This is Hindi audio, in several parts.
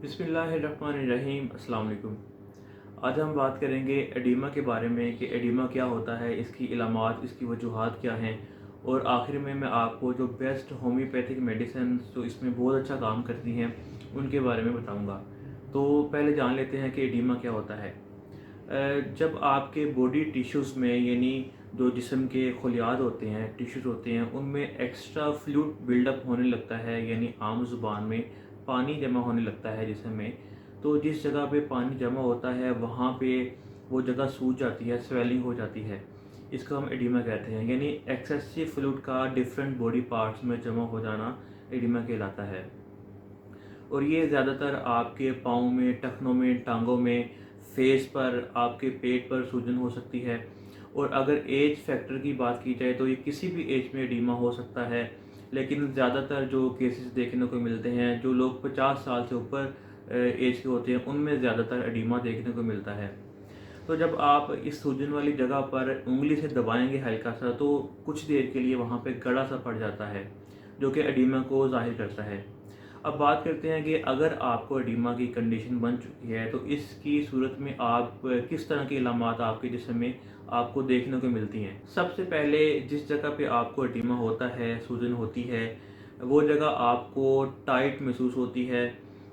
बिस्मिल्लाहिर्रहमानिर्रहीम। अस्सलाम वालेकुम। आज हम बात करेंगे एडिमा के बारे में कि एडिमा क्या होता है, इसकी इलामात, इसकी वजूहात क्या हैं, और आखिर में मैं आपको जो बेस्ट होम्योपैथिक मेडिसिन जो इसमें बहुत अच्छा काम करती हैं उनके बारे में बताऊंगा। तो पहले जान लेते हैं कि एडिमा क्या होता है। जब आपके बॉडी टिश्यूज़ में यानी जो जिस्म के खलियात होते हैं, टिश्यूज़ होते हैं, उनमें एक्स्ट्रा फ्लूइड बिल्डअप होने लगता है, यानी आम ज़ुबान में पानी जमा होने लगता है जिस्म में। तो जिस जगह पे पानी जमा होता है वहाँ पे वो जगह सूज जाती है, स्वेलिंग हो जाती है। इसको हम एडिमा कहते हैं, यानी एक्सेसिव फ्लूइड का डिफरेंट बॉडी पार्ट्स में जमा हो जाना एडिमा कहलाता है। और ये ज़्यादातर आपके पाँव में, टखनों में, टांगों में, फेस पर, आपके पेट पर सूजन हो सकती है। और अगर एज फैक्टर की बात की जाए तो ये किसी भी एज में एडिमा हो सकता है, लेकिन ज़्यादातर जो केसेस देखने को मिलते हैं, जो लोग 50 साल से ऊपर एज के होते हैं, उनमें ज़्यादातर एडिमा देखने को मिलता है। तो जब आप इस सूजन वाली जगह पर उंगली से दबाएंगे हल्का सा, तो कुछ देर के लिए वहाँ पे गड़ा सा पड़ जाता है, जो कि एडिमा को ज़ाहिर करता है। अब बात करते हैं कि अगर आपको एडिमा की कंडीशन बन चुकी है तो इसकी सूरत में आप किस तरह की इलामात आपके जिस्म में आपको देखने को मिलती हैं। सबसे पहले जिस जगह पे आपको एडिमा होता है, सूजन होती है, वो जगह आपको टाइट महसूस होती है,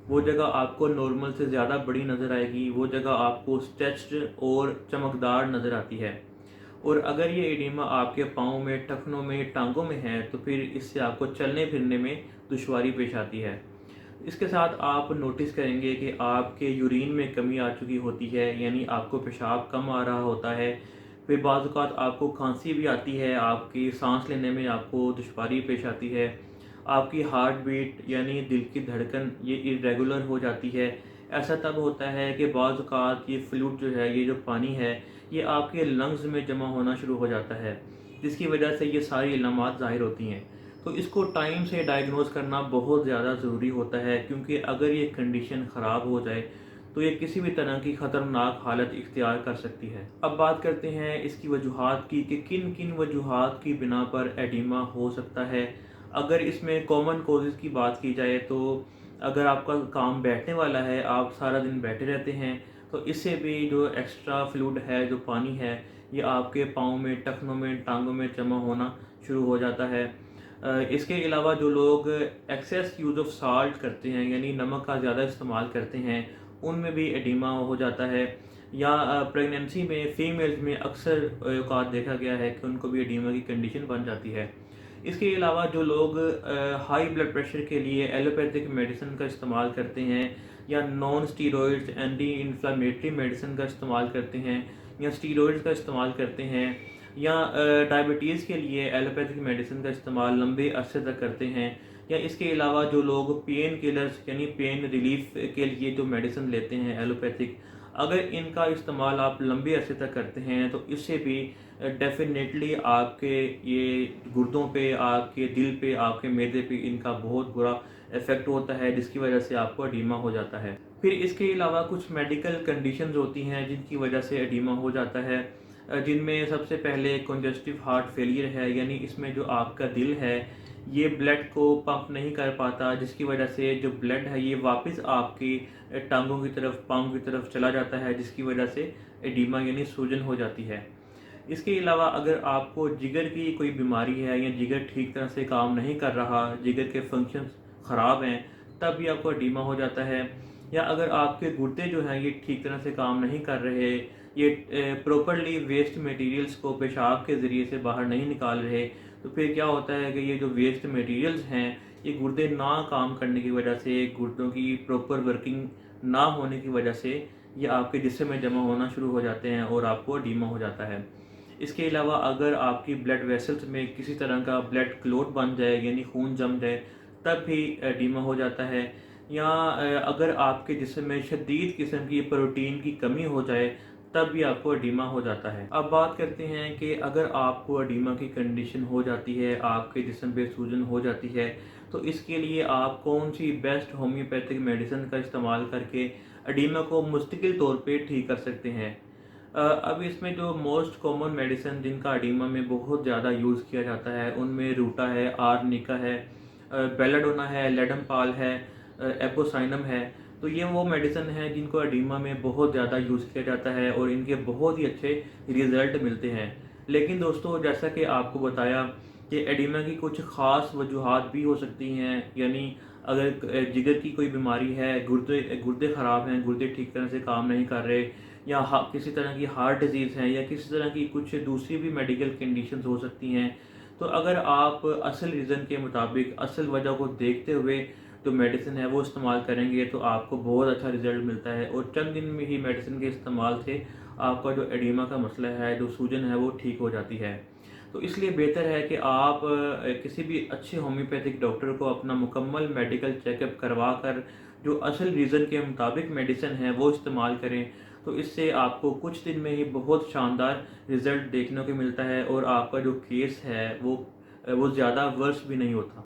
वो जगह आपको नॉर्मल से ज़्यादा बड़ी नज़र आएगी, वो जगह आपको स्ट्रेच्ड और चमकदार नज़र आती है। और अगर ये एडिमा आपके पाँव में, टखनों में, टांगों में है तो फिर इससे आपको चलने फिरने में दुश्वारी पेश आती है। इसके साथ आप नोटिस करेंगे कि आपके यूरिन में कमी आ चुकी होती है, यानी आपको पेशाब कम आ रहा होता है। फिर बाज़ औक़ात आपको खांसी भी आती है, आपकी सांस लेने में आपको दुश्वारी पेश आती है। आपकी हार्ट बीट यानी दिल की धड़कन ये इरेगुलर हो जाती है। ऐसा तब होता है कि बाज़ औक़ात ये फ्लूइड जो है, ये जो पानी है, ये आपके लंग्स में जमा होना शुरू हो जाता है, जिसकी वजह से ये सारी इलामात ज़ाहिर होती हैं। तो इसको टाइम से डायग्नोज करना बहुत ज़्यादा ज़रूरी होता है, क्योंकि अगर ये कंडीशन ख़राब हो जाए तो ये किसी भी तरह की ख़तरनाक हालत इख्तियार कर सकती है। अब बात करते हैं इसकी वजूहात की कि किन किन वजूहात की बिना पर एडिमा हो सकता है। अगर इसमें कॉमन कॉजेज़ की बात की जाए तो अगर आपका काम बैठने वाला है, आप सारा दिन बैठे रहते हैं, तो इससे भी जो एक्स्ट्रा फ्लूइड है, जो पानी है, ये आपके पाँव में, टखनों में, टांगों में जमा होना शुरू हो जाता है। इसके अलावा जो लोग एक्सेस यूज़ ऑफ साल्ट करते हैं, यानी नमक का ज़्यादा इस्तेमाल करते हैं, उनमें भी एडिमा हो जाता है। या प्रेगनेंसी में फ़ीमेल्स में अक्सर औक़ात देखा गया है कि उनको भी एडिमा की कंडीशन बन जाती है। इसके अलावा जो लोग हाई ब्लड प्रेशर के लिए एलोपैथिक मेडिसिन का इस्तेमाल करते हैं, या non steroids anti inflammatory medicine का इस्तेमाल करते हैं, या स्टीरॉयड्स का इस्तेमाल करते हैं, या डायबिटीज़ के लिए एलोपैथिक मेडिसिन का इस्तेमाल लंबे अरसे तक करते हैं, या इसके अलावा जो लोग पेन किलर्स यानी पेन रिलीफ के लिए जो मेडिसिन लेते हैं एलोपैथिक, अगर इनका इस्तेमाल आप लंबे अरसे तक करते हैं तो इससे भी डेफिनेटली आपके ये गुर्दों पे, आपके दिल पे, आपके मैदे पे इनका बहुत बुरा इफ़ेक्ट होता है, जिसकी वजह से आपको एडिमा हो जाता है। फिर इसके अलावा कुछ मेडिकल कंडीशंस होती हैं जिनकी वजह से एडिमा हो जाता है, जिनमें सबसे पहले कंजस्टिव हार्ट फेलियर है, यानी इसमें जो आपका दिल है ये ब्लड को पंप नहीं कर पाता, जिसकी वजह से जो ब्लड है ये वापस आपकी टांगों की तरफ, पाँव की तरफ चला जाता है, जिसकी वजह से एडिमा यानी सूजन हो जाती है। इसके अलावा अगर आपको जिगर की कोई बीमारी है, या जिगर ठीक तरह से काम नहीं कर रहा, जिगर के फंक्शंस ख़राब हैं, तब भी आपको एडिमा हो जाता है। या अगर आपके गुर्दे जो हैं ये ठीक तरह से काम नहीं कर रहे, ये प्रॉपरली वेस्ट मटेरियल्स को पेशाब के ज़रिए से बाहर नहीं निकाल रहे, तो फिर क्या होता है कि ये जो वेस्ट मटेरियल्स हैं ये गुर्दे ना काम करने की वजह से, गुर्दों की प्रॉपर वर्किंग ना होने की वजह से ये आपके जिस्म में जमा होना शुरू हो जाते हैं और आपको एडिमा हो जाता है। इसके अलावा अगर आपकी ब्लड वेसल्स में किसी तरह का ब्लड क्लॉट बन जाए, यानी खून जम जाए, तब भी एडिमा हो जाता है। या अगर आपके जिस्म में शदीद किस्म की प्रोटीन की कमी हो जाए, तब भी आपको एडिमा हो जाता है। अब बात करते हैं कि अगर आपको एडिमा की कंडीशन हो जाती है, आपके जिस्म पे सूजन हो जाती है, तो इसके लिए आप कौन सी बेस्ट होम्योपैथिक मेडिसिन का इस्तेमाल करके एडिमा को मुस्तकिल तौर पे ठीक कर सकते हैं। अब इसमें जो मोस्ट कॉमन मेडिसिन जिनका एडिमा में बहुत ज़्यादा यूज़ किया जाता है, उनमें रूटा है, आर्निका है, बेलाडोना है, लेडमपाल है, एपोसाइनम है। तो ये वो मेडिसिन है जिनको एडिमा में बहुत ज़्यादा यूज़ किया जाता है और इनके बहुत ही अच्छे रिज़ल्ट मिलते हैं। लेकिन दोस्तों, जैसा कि आपको बताया कि एडिमा की कुछ ख़ास वजूहात भी हो सकती हैं, यानी अगर जिगर की कोई बीमारी है, गुर्दे गुर्दे ख़राब हैं, गुर्दे ठीक तरह से काम नहीं कर रहे, या किसी तरह की हार्ट डिजीज़ है, या किसी तरह की कुछ दूसरी भी मेडिकल कंडीशंस हो सकती हैं। तो अगर आप असल रीज़न के मुताबिक, असल वजह को देखते हुए जो मेडिसिन है वो इस्तेमाल करेंगे, तो आपको बहुत अच्छा रिज़ल्ट मिलता है और चंद दिन में ही मेडिसिन के इस्तेमाल से आपका जो एडिमा का मसला है, जो सूजन है, वो ठीक हो जाती है। तो इसलिए बेहतर है कि आप किसी भी अच्छे होम्योपैथिक डॉक्टर को अपना मुकम्मल मेडिकल चेकअप करवा कर जो असल रीज़न के मुताबिक मेडिसिन है वो इस्तेमाल करें। तो इससे आपको कुछ दिन में ही बहुत शानदार रिज़ल्ट देखने को मिलता है और आपका जो केस है वो ज़्यादा वर्स भी नहीं होता।